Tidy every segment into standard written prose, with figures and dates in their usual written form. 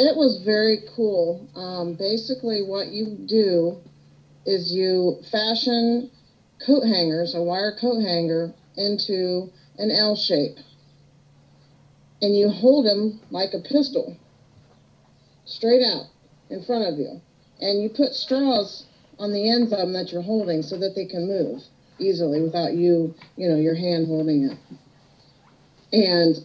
It was very cool. Basically, what you do is you fashion coat hangers, a wire coat hanger, into an L shape. And you hold them like a pistol, straight out in front of you. And you put straws on the ends of them that you're holding so that they can move easily without you, your hand holding it. And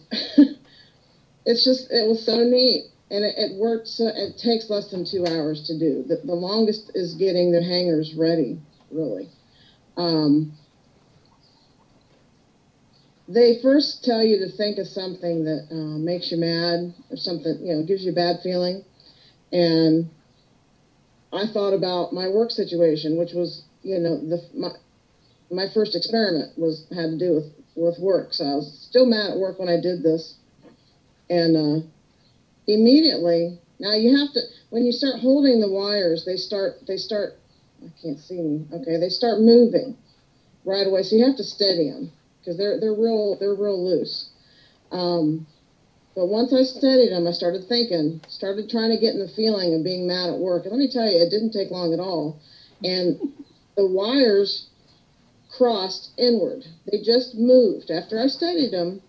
it was so neat. And it worked, so it takes less than 2 hours to do. The longest is getting the hangers ready, really. They first tell you to think of something that makes you mad or something, gives you a bad feeling. And I thought about my work situation, which was, my first experiment had to do with work. So I was still mad at work when I did this. And immediately, now you have to, when you start holding the wires, they start, I can't see me. Okay, they start moving right away. So you have to steady them because they're real loose. But once I steadied them, I started trying to get in the feeling of being mad at work. And let me tell you, it didn't take long at all. And the wires crossed inward. They just moved. After I steadied them,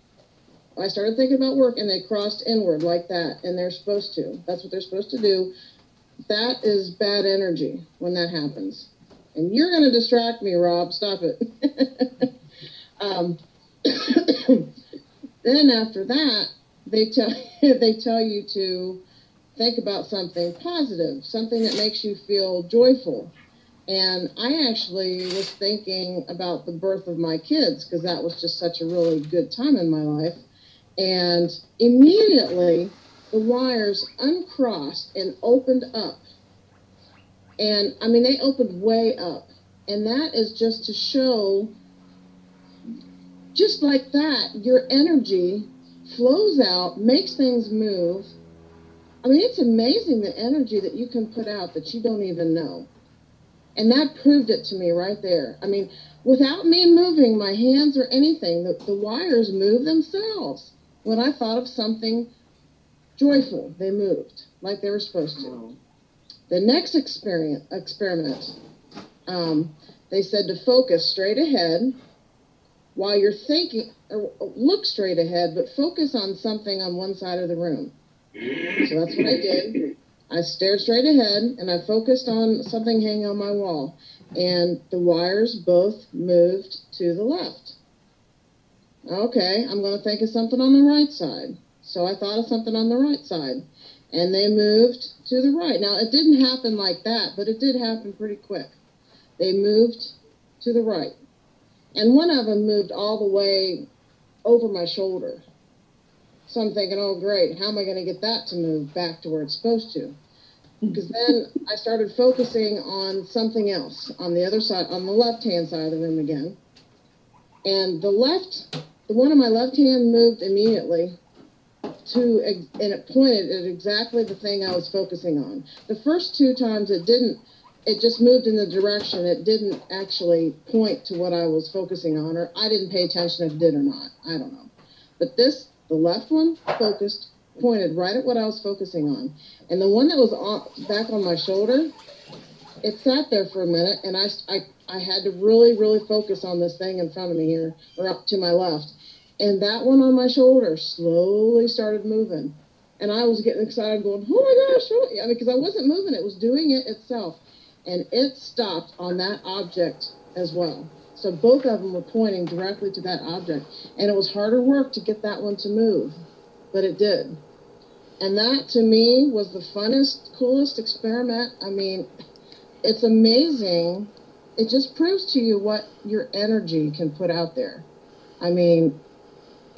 I started thinking about work, and they crossed inward like that, and they're supposed to. That's what they're supposed to do. That is bad energy when that happens. And you're going to distract me, Rob. Stop it. Then after that, they tell you to think about something positive, something that makes you feel joyful. And I actually was thinking about the birth of my kids because that was just such a really good time in my life. And immediately the wires uncrossed and opened up. And I mean, they opened way up. And that is just to show, just like that, your energy flows out, makes things move. I mean, it's amazing the energy that you can put out that you don't even know. And that proved it to me right there. I mean, without me moving my hands or anything, the wires move themselves. When I thought of something joyful, they moved like they were supposed to. The next experiment, they said to focus straight ahead while you're thinking, or look straight ahead, but focus on something on one side of the room. So that's what I did. I stared straight ahead, and I focused on something hanging on my wall. And the wires both moved to the left. Okay, I'm going to think of something on the right side. So I thought of something on the right side. And they moved to the right. Now, it didn't happen like that, but it did happen pretty quick. They moved to the right. And one of them moved all the way over my shoulder. So I'm thinking, oh, great, how am I going to get that to move back to where it's supposed to? Because then I started focusing on something else on the other side, on the left-hand side of the room again. And the one on my left hand moved immediately and it pointed at exactly the thing I was focusing on. The first 2 times it didn't, it just moved in the direction. It didn't actually point to what I was focusing on, or I didn't pay attention if it did or not. I don't know. But the left one pointed right at what I was focusing on. And the one that was back on my shoulder, it sat there for a minute, and I had to really, really focus on this thing in front of me here, or up to my left. And that one on my shoulder slowly started moving. And I was getting excited going, oh my gosh, I mean, because I wasn't moving, it was doing it itself. And it stopped on that object as well. So both of them were pointing directly to that object. And it was harder work to get that one to move, but it did. And that, to me, was the funnest, coolest experiment. I mean, it's amazing. It just proves to you what your energy can put out there. I mean,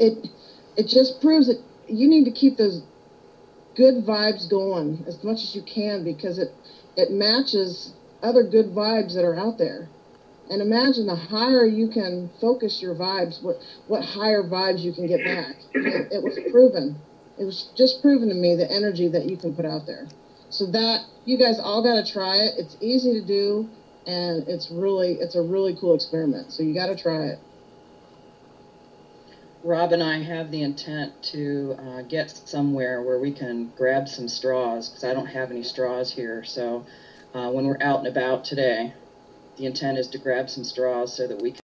it just proves that you need to keep those good vibes going as much as you can, because it matches other good vibes that are out there. And imagine the higher you can focus your vibes, what higher vibes you can get back. It was proven. It was just proven to me the energy that you can put out there. So that, you guys all got to try it. It's easy to do, and it's a really cool experiment. So you got to try it. Rob and I have the intent to get somewhere where we can grab some straws, because I don't have any straws here. So when we're out and about today, the intent is to grab some straws so that we can